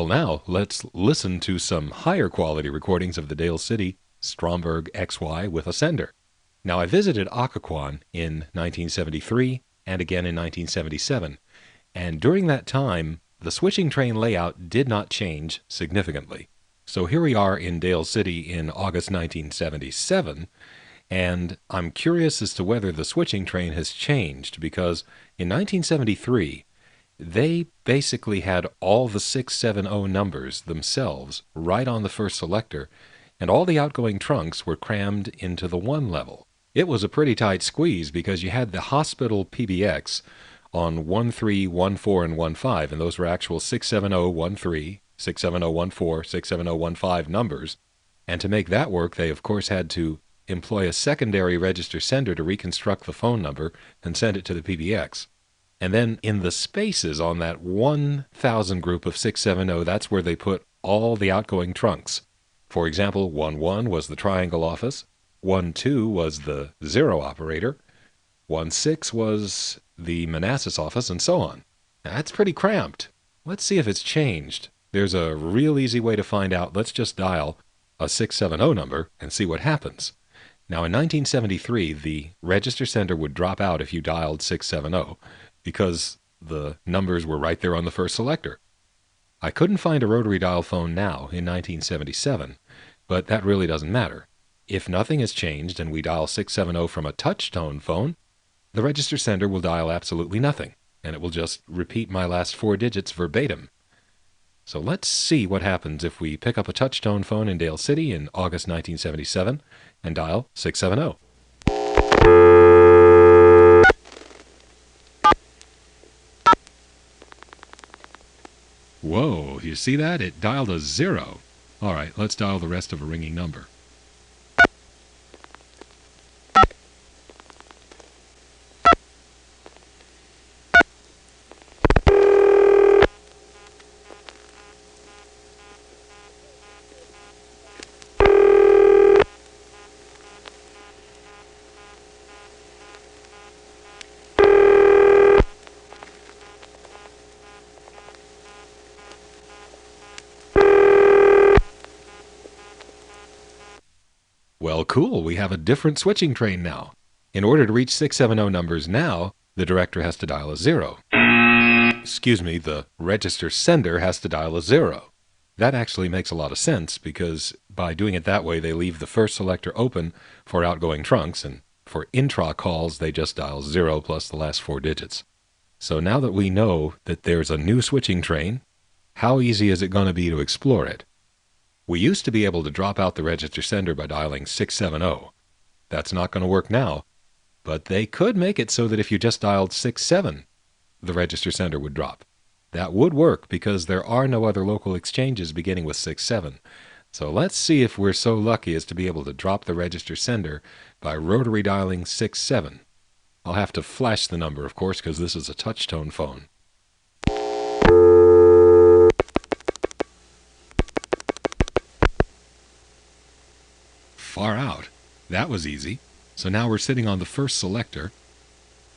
Well, now let's listen to some higher quality recordings of the Dale City Stromberg XY with a sender. Now, I visited Occoquan in 1973 and again in 1977, and during that time, the switching train layout did not change significantly. So here we are in Dale City in August 1977, and I'm curious as to whether the switching train has changed, because in 1973, they basically had all the 670 numbers themselves right on the first selector, and all the outgoing trunks were crammed into the 1 level. It was a pretty tight squeeze because you had the hospital PBX on 13, 14, and 15, and those were actual 67013, 67014, 67015 numbers. And to make that work, they of course had to employ a secondary register sender to reconstruct the phone number and send it to the PBX. And then in the spaces on that 1000 group of 670, that's where they put all the outgoing trunks. For example, 11 was the triangle office, 12 was the 0 operator, 16 was the Manassas office, and so on. Now, that's pretty cramped. Let's see if it's changed. There's a real easy way to find out. Let's just dial a 670 number and see what happens. Now, in 1973, the register sender would drop out if you dialed 670 because the numbers were right there on the first selector. I couldn't find a rotary dial phone now in 1977, but that really doesn't matter. If nothing has changed and we dial 670 from a touch-tone phone, the register sender will dial absolutely nothing, and it will just repeat my last 4 digits verbatim. So let's see what happens if we pick up a touch-tone phone in Dale City in August 1977 and dial 670. Whoa, you see that? It dialed a 0. All right, let's dial the rest of a ringing number. Well, cool, we have a different switching train now. In order to reach 670 numbers now, the director has to dial a 0. Excuse me, the register sender has to dial a 0. That actually makes a lot of sense because by doing it that way, they leave the first selector open for outgoing trunks, and for intra calls, they just dial 0 plus the last 4 digits. So now that we know that there's a new switching train, how easy is it going to be to explore it? We used to be able to drop out the register sender by dialing 670. That's not going to work now, but they could make it so that if you just dialed 67, the register sender would drop. That would work because there are no other local exchanges beginning with 67. So let's see if we're so lucky as to be able to drop the register sender by rotary dialing 67. I'll have to flash the number, of course, because this is a touch-tone phone. Far out. That was easy. So now we're sitting on the first selector,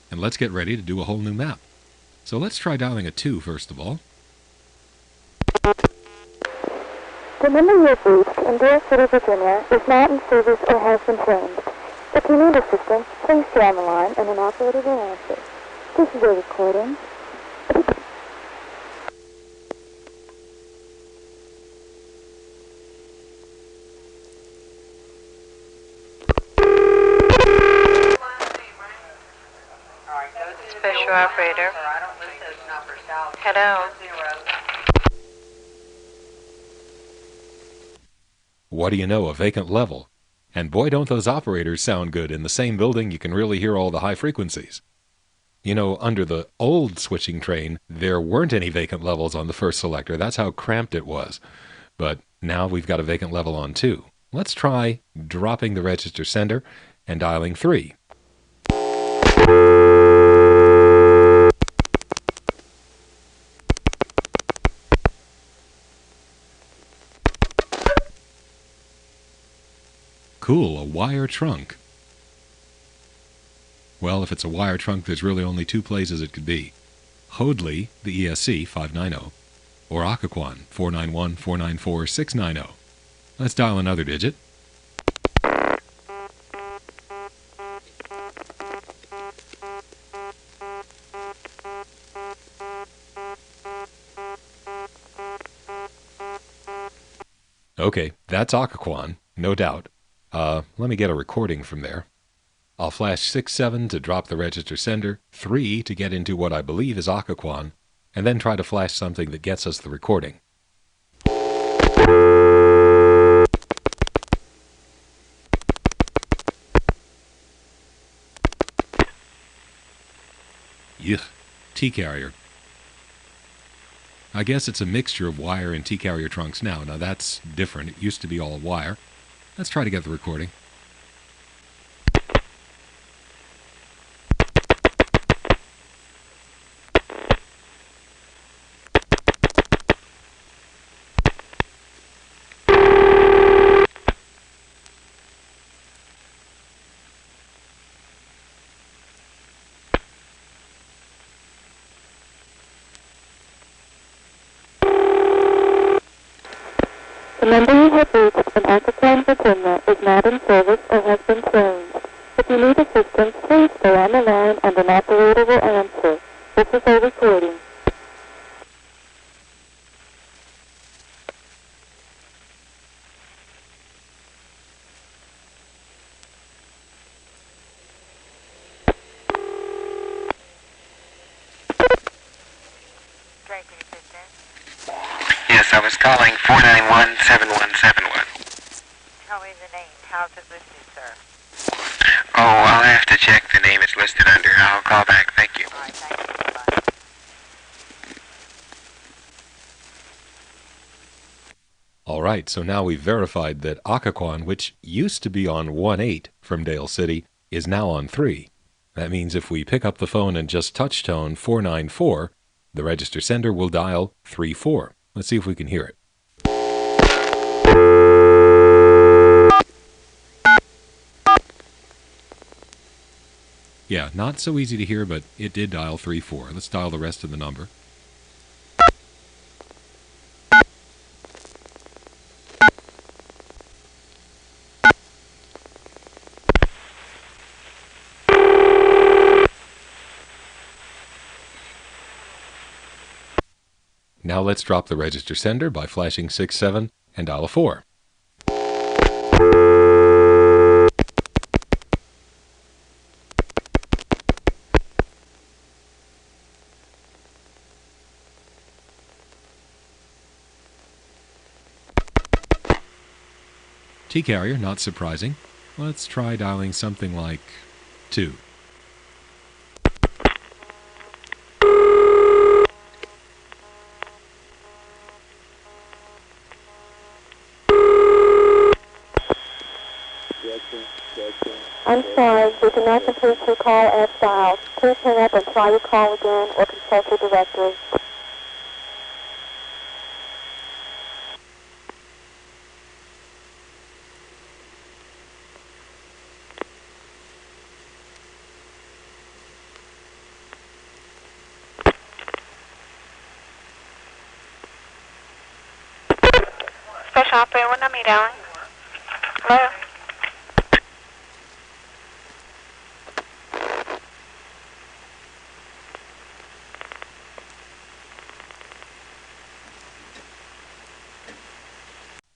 and let's get ready to do a whole new map. So let's try dialing a 2 first of all. The number you have reached in Dale City, Virginia is not in service or has been changed. If you need assistance, please stay on the line and an operator will answer. This is a recording. Special operator. Hello. What do you know, a vacant level. And boy, don't those operators sound good. In the same building, you can really hear all the high frequencies. You know, under the old switching train, there weren't any vacant levels on the first selector. That's how cramped it was. But now we've got a vacant level on 2. Let's try dropping the register sender and dialing 3. Cool, a wire trunk. Well, if it's a wire trunk, there's really only 2 places it could be. Hoadley, the ESC 590, or Occoquan 491-494-690. Let's dial another digit. Okay, that's Occoquan, no doubt. Let me get a recording from there. I'll flash 6-7 to drop the register sender, 3 to get into what I believe is Occoquan, and then try to flash something that gets us the recording. Yuck, T-carrier. I guess it's a mixture of wire and T-carrier trunks now. Now that's different. It used to be all wire. Let's try to get the recording. The number you have reached in Occoquan, Virginia is not in service or has been changed. If you need assistance, please stay on the line and an operator will answer. This is a recording. Yes, I was calling 491-7171. Tell me the name. How's it listed, sir? Oh, I'll have to check the name it's listed under. I'll call back. Thank you. All right, thank you. Bye. All right, so now we've verified that Occoquan, which used to be on 1-8 from Dale City, is now on 3. That means if we pick up the phone and just touch tone 494, the register sender will dial 34. Let's see if we can hear it. Yeah, not so easy to hear, but it did dial 34. Let's dial the rest of the number. Now let's drop the register sender by flashing 6-7 and dial a 4. T-carrier, not surprising. Let's try dialing something like 2. I'm sorry, we cannot complete your call as dialed. Please hang up and try your call again or consult your directory. Special operator, what number are you dialing? Hello?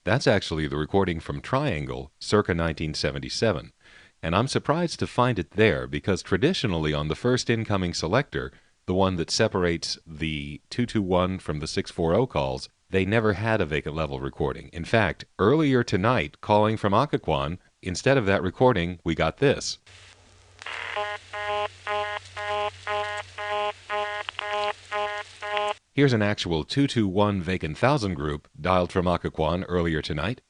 That's actually the recording from Triangle, circa 1977. And I'm surprised to find it there because traditionally on the first incoming selector, the one that separates the 221 from the 640 calls, they never had a vacant level recording. In fact, earlier tonight, calling from Occoquan, instead of that recording, we got this. Here's an actual 221 vacant 1000 group dialed from Occoquan earlier tonight.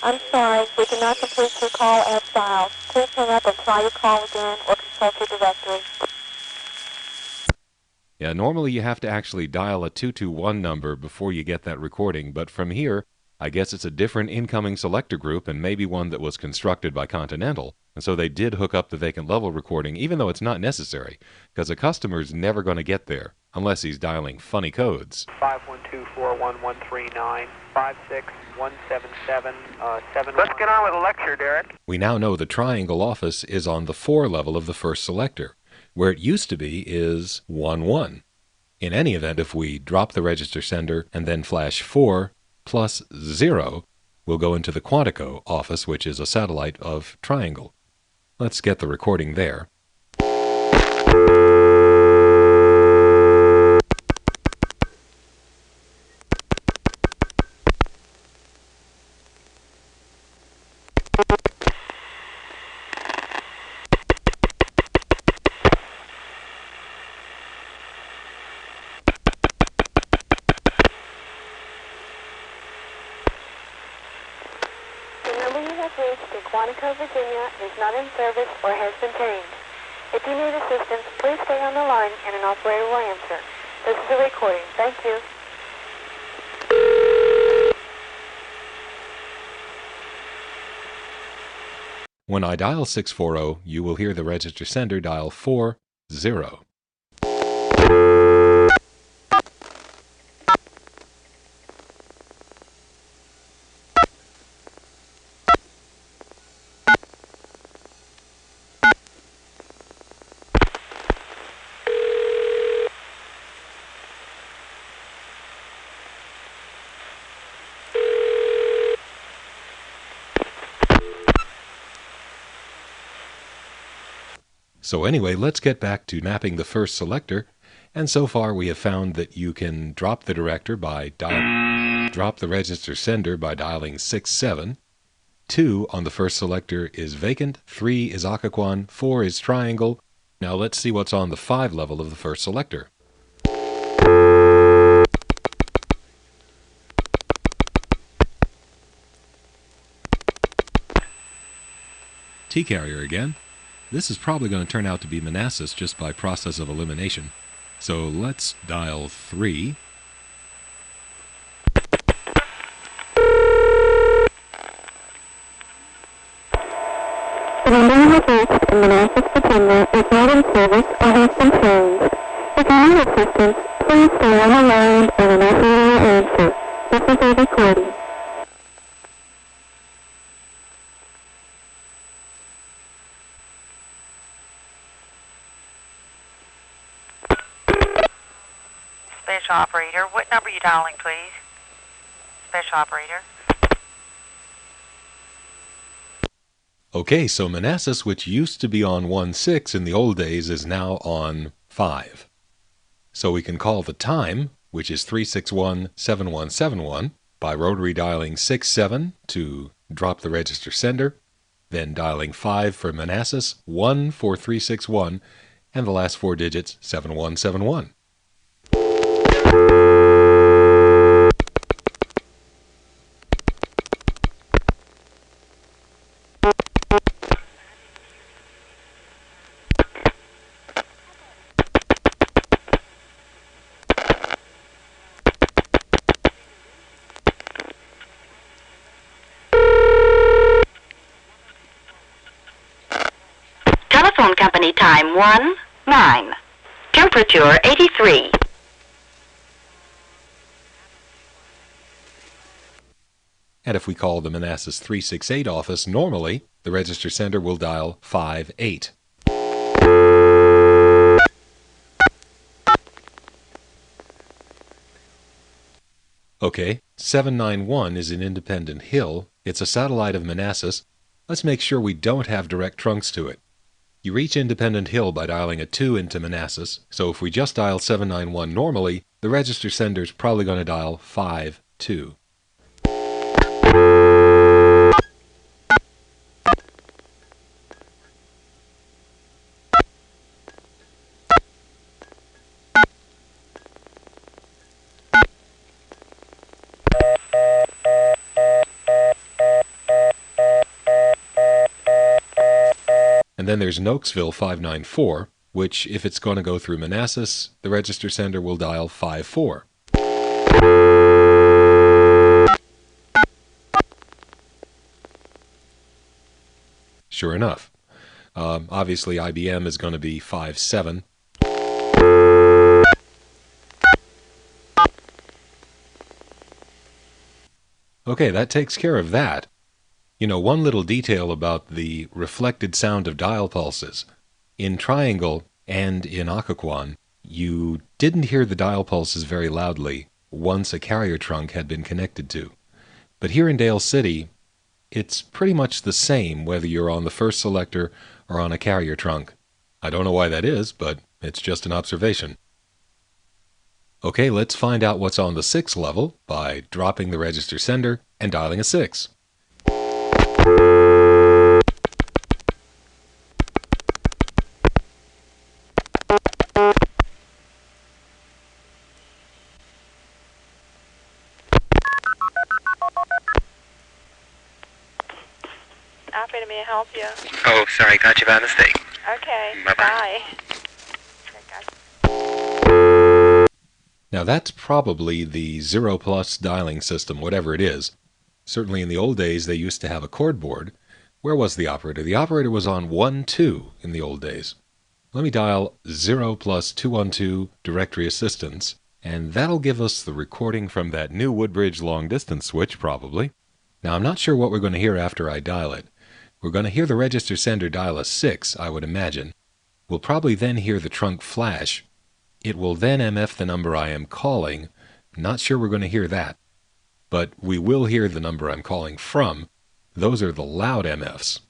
I'm sorry, we cannot complete your call as dialed. Please hang up and try your call again or consult your directory. Yeah, normally you have to actually dial a 221 number before you get that recording, but from here, I guess it's a different incoming selector group and maybe one that was constructed by Continental. And so they did hook up the vacant level recording, even though it's not necessary, because a customer's never going to get there unless he's dialing funny codes. 512-41139, 56177, 71. Let's get on with the lecture, Derek. We now know the triangle office is on the 4 level of the first selector. Where it used to be is 1-1. In any event, if we drop the register sender and then flash 4 plus 0, we'll go into the Quantico office, which is a satellite of triangle. Let's get the recording there. Quantico, Virginia is not in service or has been changed. If you need assistance, please stay on the line and an operator will answer. This is a recording. Thank you. When I dial 640, you will hear the register sender dial 40. So anyway, let's get back to mapping the first selector, and so far we have found that you can drop the director by drop the register sender by dialing 67. 2 on the first selector is vacant, 3 is Occoquan, 4 is triangle. Now let's see what's on the 5 level of the first selector. T-carrier again. This is probably going to turn out to be Manassas just by process of elimination. So let's dial 3. The number you have reached in Manassas, Virginia is not in service or has been changed. If you need assistance, please stay on the line and an operator will answer. This is a recording. Special operator, what number are you dialing, please? Special operator. Okay, so Manassas, which used to be on 16 in the old days, is now on 5. So we can call the time, which is 361-7171, by rotary dialing 67 to drop the register sender, then dialing 5 for Manassas, 1 for 361, and the last 4 digits, 7171. Telephone company time 1-9. Temperature 83. And if we call the Manassas 368 office, normally the register sender will dial 58. Okay, 791 is in Independent Hill. It's a satellite of Manassas. Let's make sure we don't have direct trunks to it. You reach Independent Hill by dialing a 2 into Manassas, so if we just dial 791 normally, the register sender's probably going to dial 52. And then there's Nokesville 594. which, if it's going to go through Manassas, the register sender will dial 54. Sure enough. Obviously, IBM is going to be 57. Okay, that takes care of that. You know, one little detail about the reflected sound of dial pulses. In Triangle and in Occoquan, you didn't hear the dial pulses very loudly once a carrier trunk had been connected to. But here in Dale City, it's pretty much the same whether you're on the first selector or on a carrier trunk. I don't know why that is, but it's just an observation. Okay, let's find out what's on the 6th level by dropping the register sender and dialing a 6. Operator, may I help you? Oh, sorry, got you by mistake. Okay, Bye-bye. bye. Now that's probably the 0 plus dialing system, whatever it is. Certainly in the old days they used to have a chord board. Where was the operator? The operator was on 1-2 in the old days. Let me dial 0 plus 212 directory assistance, and that'll give us the recording from that new Woodbridge long distance switch probably. Now I'm not sure what we're going to hear after I dial it. We're going to hear the register sender dial a 6, I would imagine. We'll probably then hear the trunk flash. It will then MF the number I am calling. Not sure we're going to hear that. But we will hear the number I'm calling from. Those are the loud MFs.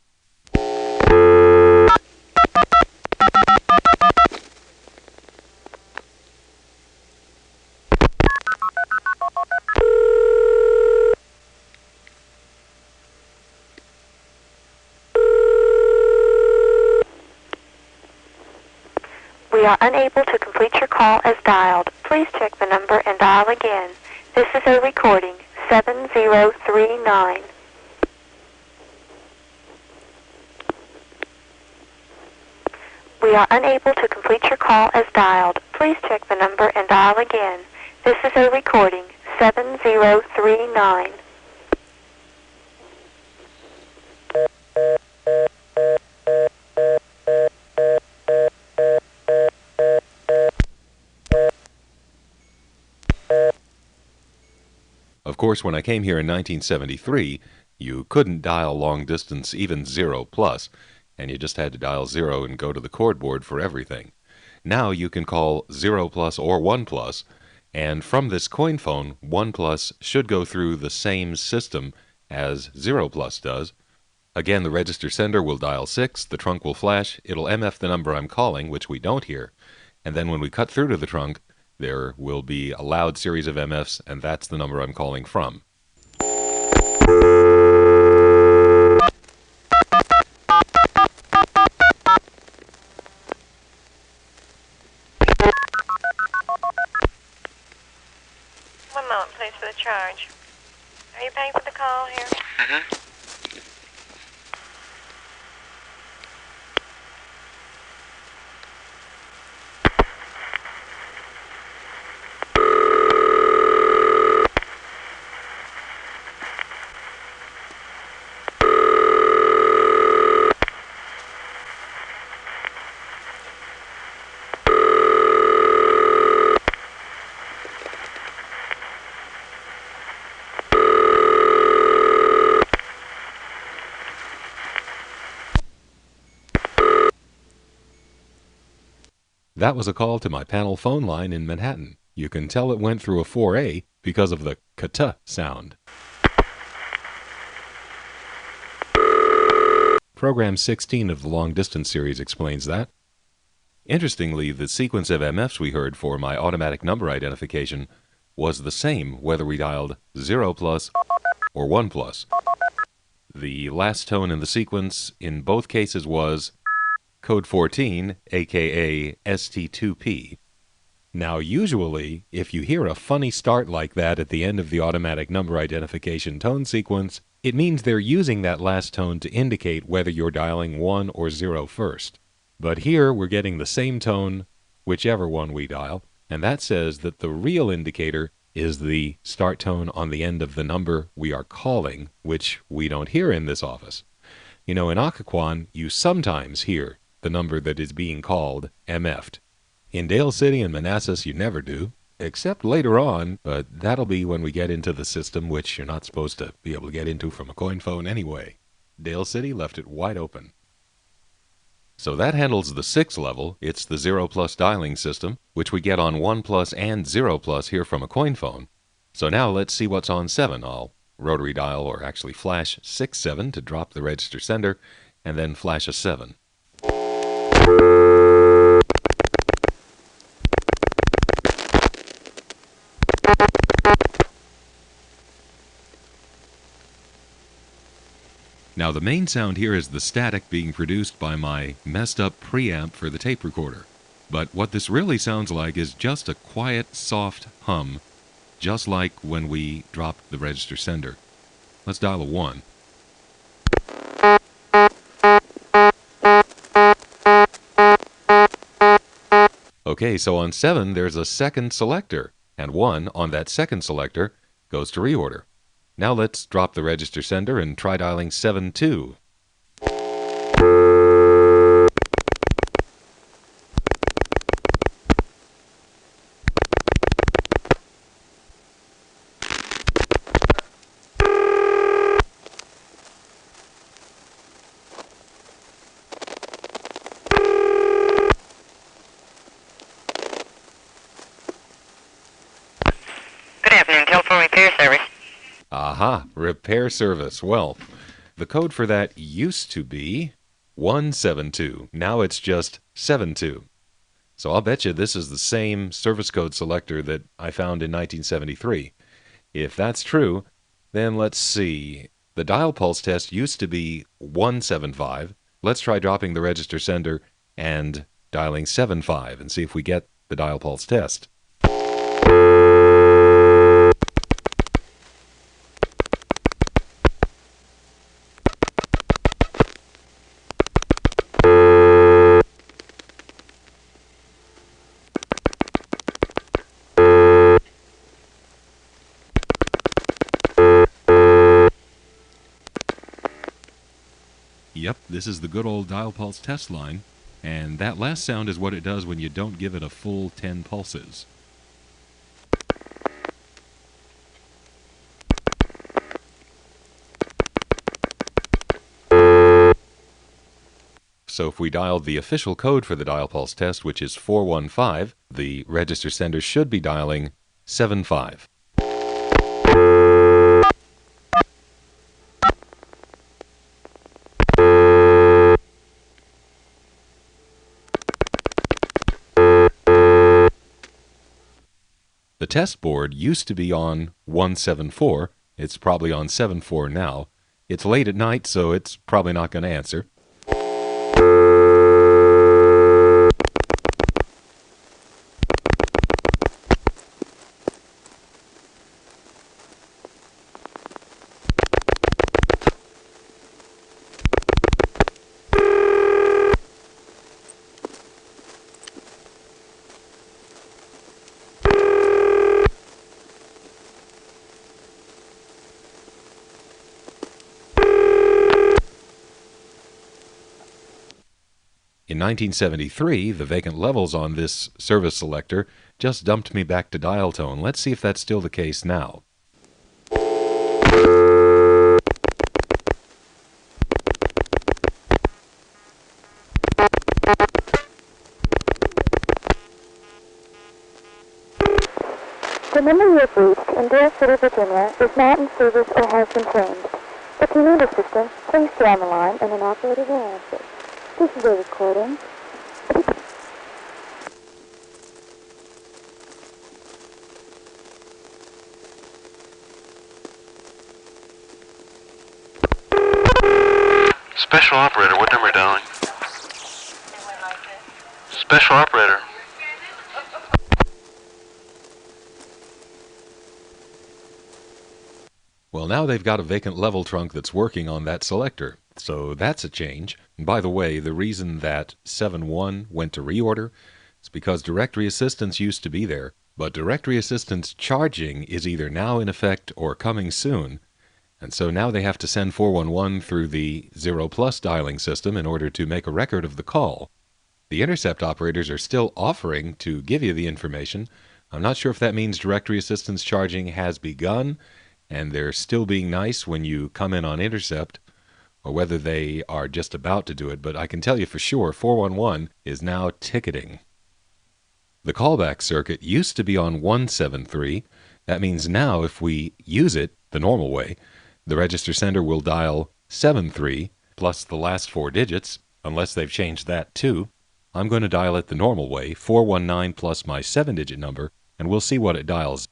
We are unable to complete your call as dialed. Please check the number and dial again. This is a recording, 7039. We are unable to complete your call as dialed. Please check the number and dial again. This is a recording, 7039. Of course, when I came here in 1973, you couldn't dial long distance even 0 plus, and you just had to dial 0 and go to the chord board for everything. Now you can call 0 plus or 1 plus, and from this coin phone, 1 plus should go through the same system as 0 plus does. Again, the register sender will dial 6, the trunk will flash, it'll MF the number I'm calling, which we don't hear, and then when we cut through to the trunk, there will be a loud series of MFs, and that's the number I'm calling from. One moment, please, for the charge. Are you paying for the call here? Mm-hmm. That was a call to my panel phone line in Manhattan. You can tell it went through a 4A because of the kata sound. Program 16 of the Long Distance series explains that. Interestingly, the sequence of MFs we heard for my automatic number identification was the same whether we dialed 0 plus or 1 plus. The last tone in the sequence in both cases was code 14, aka ST2P. Now usually, if you hear a funny start like that at the end of the automatic number identification tone sequence, it means they're using that last tone to indicate whether you're dialing 1 or 0 first. But here we're getting the same tone, whichever one we dial, and that says that the real indicator is the start tone on the end of the number we are calling, which we don't hear in this office. You know, in Occoquan, you sometimes hear the number that is being called MF'd. In Dale City and Manassas, you never do, except later on, but that'll be when we get into the system, which you're not supposed to be able to get into from a coin phone anyway. Dale City left it wide open. So that handles the 6th level. It's the 0+ dialing system, which we get on 1+ and 0+ here from a coin phone. So now let's see what's on 7. I'll rotary dial, or actually flash 6-7 to drop the register sender, and then flash a 7. Now the main sound here is the static being produced by my messed up preamp for the tape recorder. But what this really sounds like is just a quiet, soft hum, just like when we dropped the register sender. Let's dial a 1. Okay, so on 7 there's a second selector, and 1 on that second selector goes to reorder. Now let's drop the register sender and try dialing 7-2. Good afternoon, telephone repair service. Aha, repair service. Well, the code for that used to be 172. Now it's just 72. So I'll bet you this is the same service code selector that I found in 1973. If that's true, then let's see. The dial pulse test used to be 175. Let's try dropping the register sender and dialing 75 and see if we get the dial pulse test. Yep, this is the good old dial pulse test line, and that last sound is what it does when you don't give it a full 10 pulses. So if we dialed the official code for the dial pulse test, which is 415, the register sender should be dialing 75. The test board used to be on 174. It's probably on 74 now. It's late at night, so it's probably not going to answer. In 1973, the vacant levels on this service selector just dumped me back to dial tone. Let's see if that's still the case now. The number you have reached in Dale City, Virginia is not in service or has been changed. If you need assistance, please stay on the line and an operator will answer. This is a recording. Special operator, what number, darling? Special operator. Well, now they've got a vacant level trunk that's working on that selector. So that's a change. And by the way, the reason that 7.1 went to reorder is because directory assistance used to be there, but directory assistance charging is either now in effect or coming soon. And so now they have to send 411 through the 0+ dialing system in order to make a record of the call. The intercept operators are still offering to give you the information. I'm not sure if that means directory assistance charging has begun, and they're still being nice when you come in on intercept, or whether they are just about to do it, but I can tell you for sure 411 is now ticketing. The callback circuit used to be on 173. That means now if we use it the normal way, the register sender will dial 73 plus the last 4 digits, unless they've changed that too. I'm going to dial it the normal way, 419 plus my 7-digit number, and we'll see what it dials.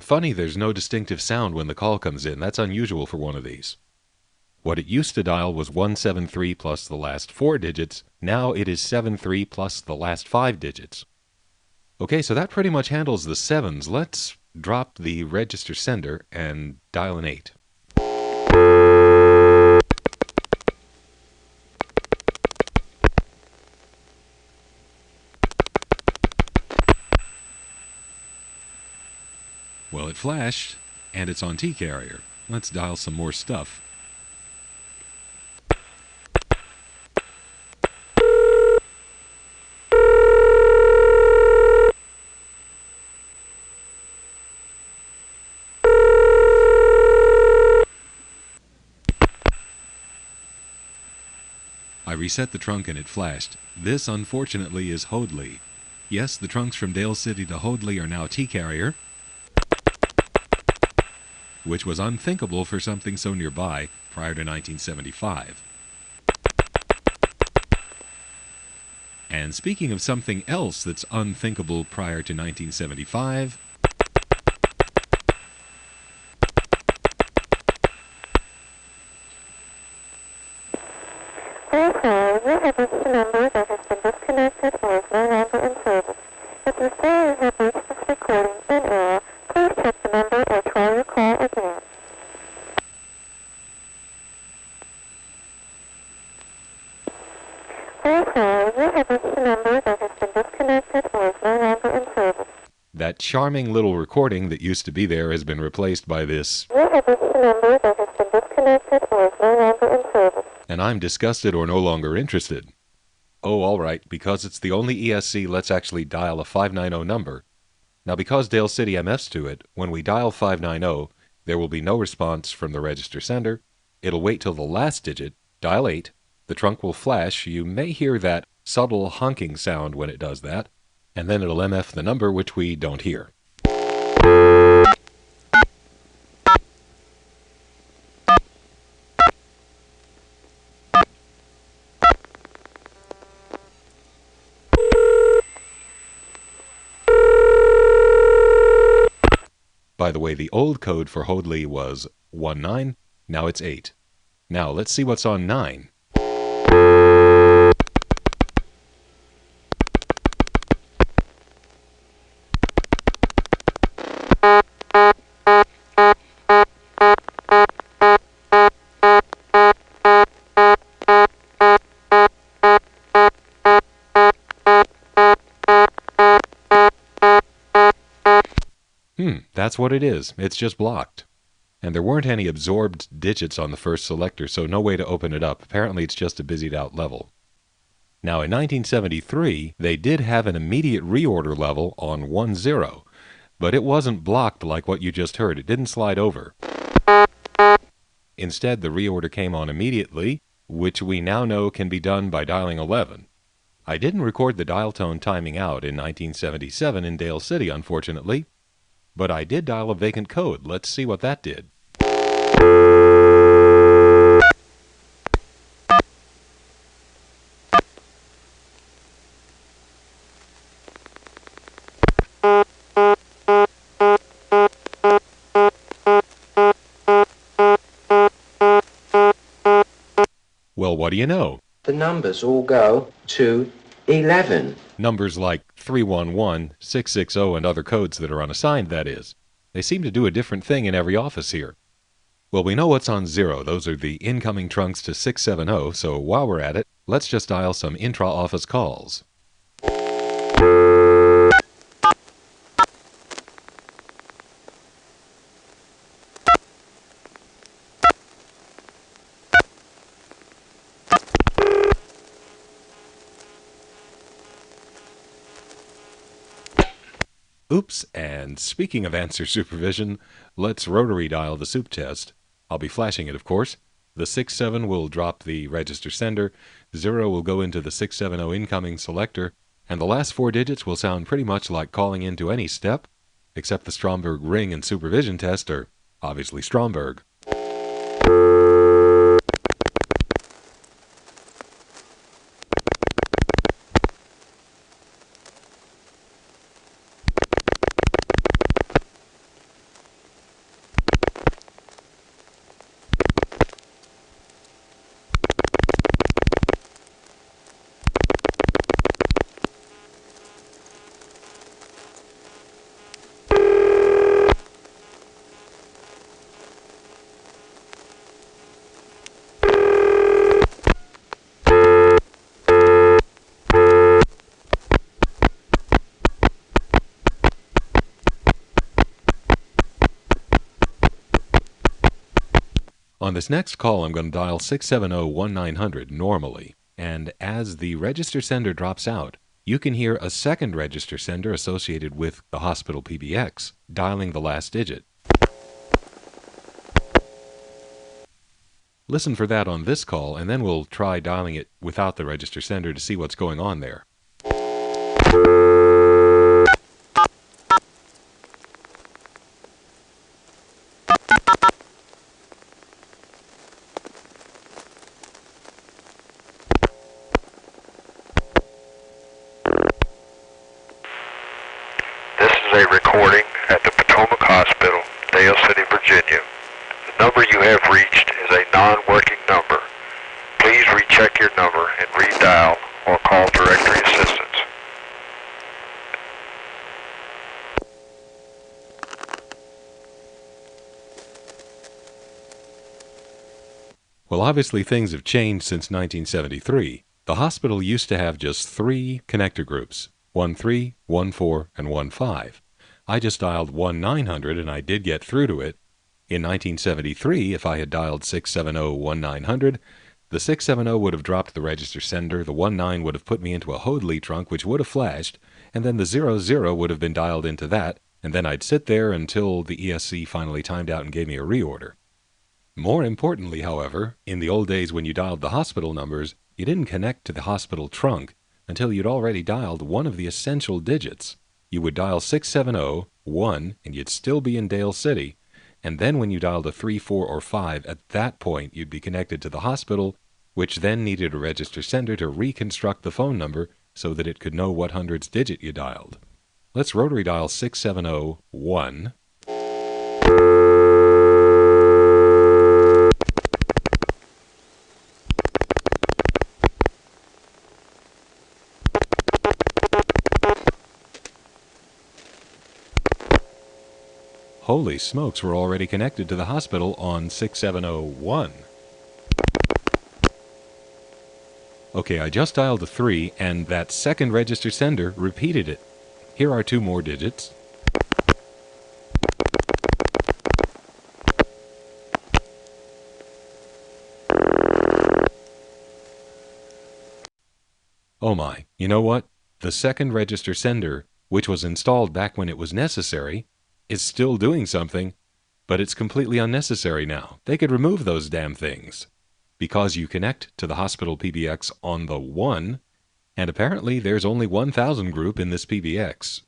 Funny there's no distinctive sound when the call comes in. That's unusual for one of these. What it used to dial was 173 plus the last 4 digits. Now it is 73 plus the last 5 digits. Okay, so that pretty much handles the 7s. Let's drop the register sender and dial an 8. Well, it flashed, and it's on T-carrier. Let's dial some more stuff. I reset the trunk and it flashed. This, unfortunately, is Hoadley. Yes, the trunks from Dale City to Hoadley are now T-carrier, which was unthinkable for something so nearby prior to 1975. And speaking of something else that's unthinkable prior to 1975, Therefore, you have reached a number that has been disconnected or is no longer in service. If you feel you have reached this recording in error, please check the number or try your call again. Therefore, you have reached a number that has been disconnected or is no longer in service. that charming little recording that used to be there has been replaced by this, You have reached a number that has been disconnected or is no longer in service. and I'm disgusted or no longer interested. Oh, all right, because it's the only ESC, let's actually dial a 590 number. Now, because Dale City MFs to it, when we dial 590, there will be no response from the register sender. It'll wait till the last digit, dial 8, the trunk will flash, you may hear that subtle honking sound when it does that, and then it'll MF the number, which we don't hear. By the way, the old code for Hoadley was 19, now it's 8. Now, let's see what's on 9. That's what it is. It's just blocked. And there weren't any absorbed digits on the first selector, so no way to open it up. Apparently it's just a busied out level. Now in 1973, they did have an immediate reorder level on 10, but it wasn't blocked like what you just heard. It didn't slide over. Instead, the reorder came on immediately, which we now know can be done by dialing 11. I didn't record the dial tone timing out in 1977 in Dale City, unfortunately, but I did dial a vacant code. Let's see what that did. Well, what do you know? The numbers all go to 11. Numbers like 311, 660, and other codes that are unassigned, that is. They seem to do a different thing in every office here. Well, we know what's on 0. Those are the incoming trunks to 670, so while we're at it, let's just dial some intra-office calls. Oops, and speaking of answer supervision, let's rotary dial the soup test. I'll be flashing it, of course. The 67 will drop the register sender, 0 will go into the 670 incoming selector, and the last 4 digits will sound pretty much like calling into any step, except the Stromberg ring and supervision test are obviously Stromberg. On this next call, I'm going to dial 670-1900 normally, and as the register sender drops out, you can hear a second register sender associated with the hospital PBX dialing the last digit. Listen for that on this call, and then we'll try dialing it without the register sender to see what's going on there. A recording at the Potomac Hospital, Dale City, Virginia. The number you have reached is a non-working number. Please recheck your number and redial or call directory assistance. Well, obviously things have changed since 1973. The hospital used to have just 3 connector groups, 13, 14, and 15. I just dialed 1900 and I did get through to it. In 1973, if I had dialed 670-1900, the 670 would have dropped the register sender, the 19 would have put me into a Hoadley trunk which would have flashed, and then the 00 would have been dialed into that, and then I'd sit there until the ESC finally timed out and gave me a reorder. More importantly, however, in the old days when you dialed the hospital numbers, you didn't connect to the hospital trunk until you'd already dialed one of the essential digits. You would dial 670-1 and you'd still be in Dale City, and then when you dialed a 3, 4, or 5, at that point you'd be connected to the hospital, which then needed a register sender to reconstruct the phone number so that it could know what hundreds digit you dialed. Let's rotary dial 670-1. Holy smokes, we're already connected to the hospital on 670-1. Okay, I just dialed a 3, and that second register sender repeated it. Here are 2 more digits. Oh my, you know what? The second register sender, which was installed back when it was necessary, is still doing something, but it's completely unnecessary now. They could remove those damn things. Because you connect to the hospital PBX on the 1, and apparently there's only 1,000 group in this PBX.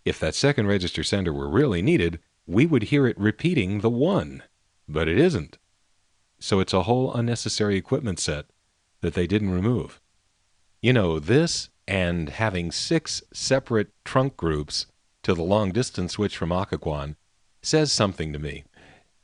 If that second register sender were really needed, we would hear it repeating the 1, but it isn't. So it's a whole unnecessary equipment set that they didn't remove. You know, this and having 6 separate trunk groups to the long-distance switch from Occoquan says something to me.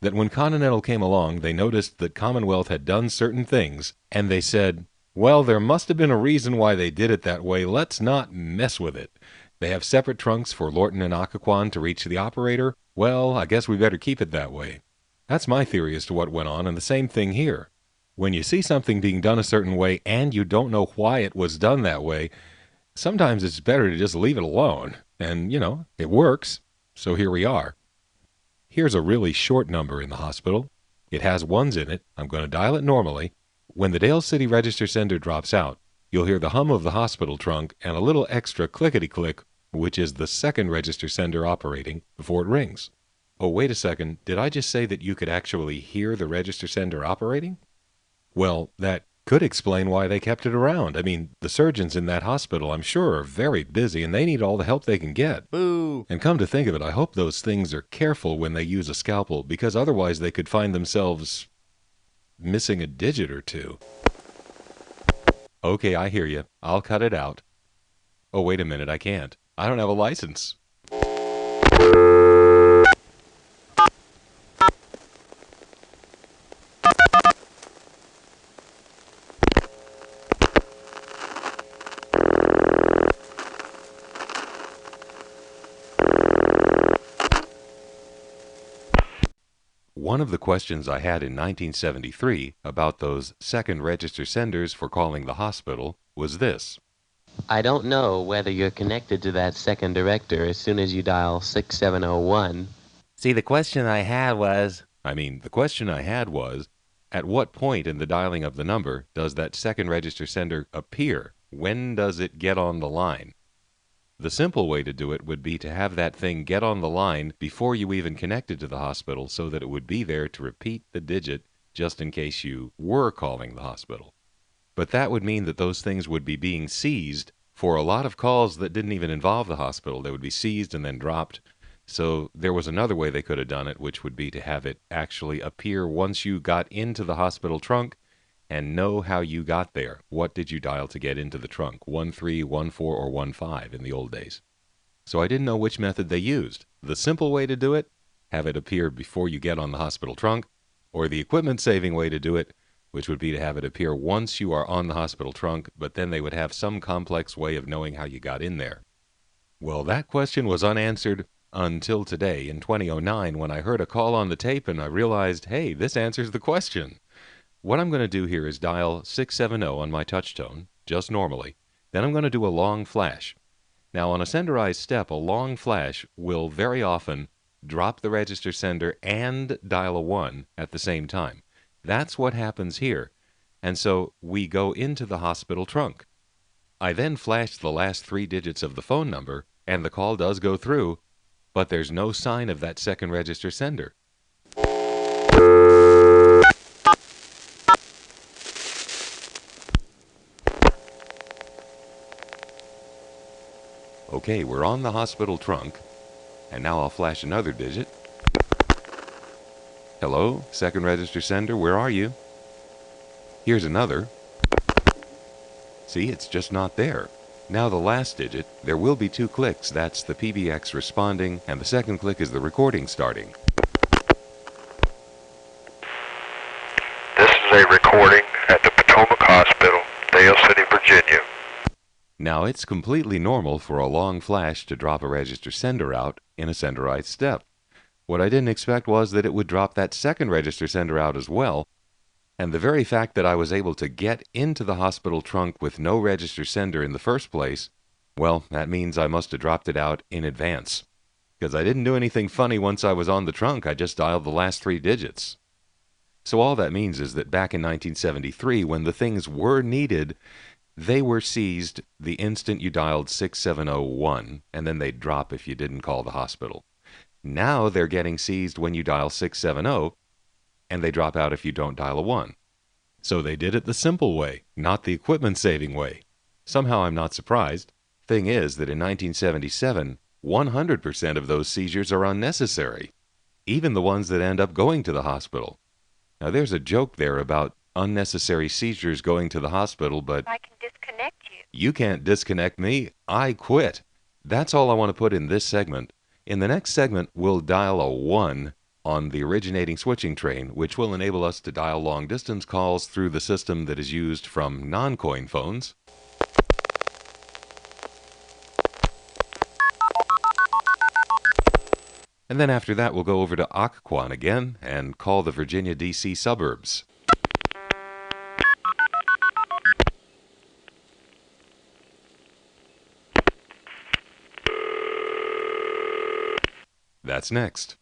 that when Continental came along, they noticed that Commonwealth had done certain things, and they said, well, there must have been a reason why they did it that way. Let's not mess with it. They have separate trunks for Lorton and Occoquan to reach the operator. Well, I guess we better keep it that way. That's my theory as to what went on, and the same thing here. When you see something being done a certain way and you don't know why it was done that way, sometimes it's better to just leave it alone. And, it works. So here we are. Here's a really short number in the hospital. It has ones in it. I'm going to dial it normally. When the Dale City register sender drops out, you'll hear the hum of the hospital trunk and a little extra clickety-click, which is the second register sender operating before it rings. Oh, wait a second. Did I just say that you could actually hear the register sender operating? Well, that could explain why they kept it around. I mean, the surgeons in that hospital, I'm sure, are very busy, and they need all the help they can get. Boo! And come to think of it, I hope those things are careful when they use a scalpel, because otherwise they could find themselves missing a digit or two. Okay, I hear you. I'll cut it out. Oh, wait a minute, I can't. I don't have a license. One of the questions I had in 1973 about those second register senders for calling the hospital was this. I don't know whether you're connected to that second director as soon as you dial 6701. See, the question I had was, at what point in the dialing of the number does that second register sender appear? When does it get on the line? The simple way to do it would be to have that thing get on the line before you even connected to the hospital so that it would be there to repeat the digit just in case you were calling the hospital. But that would mean that those things would be being seized for a lot of calls that didn't even involve the hospital. They would be seized and then dropped. So there was another way they could have done it, which would be to have it actually appear once you got into the hospital trunk and know how you got there. What did you dial to get into the trunk? 13, 14, or 15 in the old days. So I didn't know which method they used. The simple way to do it, have it appear before you get on the hospital trunk, or the equipment-saving way to do it, which would be to have it appear once you are on the hospital trunk, but then they would have some complex way of knowing how you got in there. Well, that question was unanswered until today, in 2009, when I heard a call on the tape and I realized, hey, this answers the question. What I'm going to do here is dial 670 on my touch tone, just normally. Then I'm going to do a long flash. Now, on a senderized step, a long flash will very often drop the register sender and dial a 1 at the same time. That's what happens here. And so we go into the hospital trunk. I then flash the last 3 digits of the phone number, and the call does go through, but there's no sign of that second register sender. Okay, we're on the hospital trunk, and now I'll flash another digit. Hello, second register sender, where are you? Here's another. See, it's just not there. Now the last digit, there will be 2 clicks. That's the PBX responding, and the second click is the recording starting. This is a recording at the Potomac Hospital, Dale City, Virginia. Now, it's completely normal for a long flash to drop a register sender out in a senderized step. What I didn't expect was that it would drop that second register sender out as well, and the very fact that I was able to get into the hospital trunk with no register sender in the first place, well, that means I must have dropped it out in advance. Because I didn't do anything funny once I was on the trunk, I just dialed the last 3 digits. So all that means is that back in 1973, when the things were needed, they were seized the instant you dialed 6701, and then they'd drop if you didn't call the hospital. Now they're getting seized when you dial 670, and they drop out if you don't dial a 1. So they did it the simple way, not the equipment-saving way. Somehow I'm not surprised. Thing is that in 1977, 100% of those seizures are unnecessary, even the ones that end up going to the hospital. Now there's a joke there about unnecessary seizures going to the hospital, but I can disconnect you. You can't disconnect me. I quit. That's all I want to put in this segment. In the next segment, we'll dial a 1 on the originating switching train, which will enable us to dial long-distance calls through the system that is used from non-coin phones. And then after that, we'll go over to Occoquan again and call the Virginia, D.C. suburbs. That's next.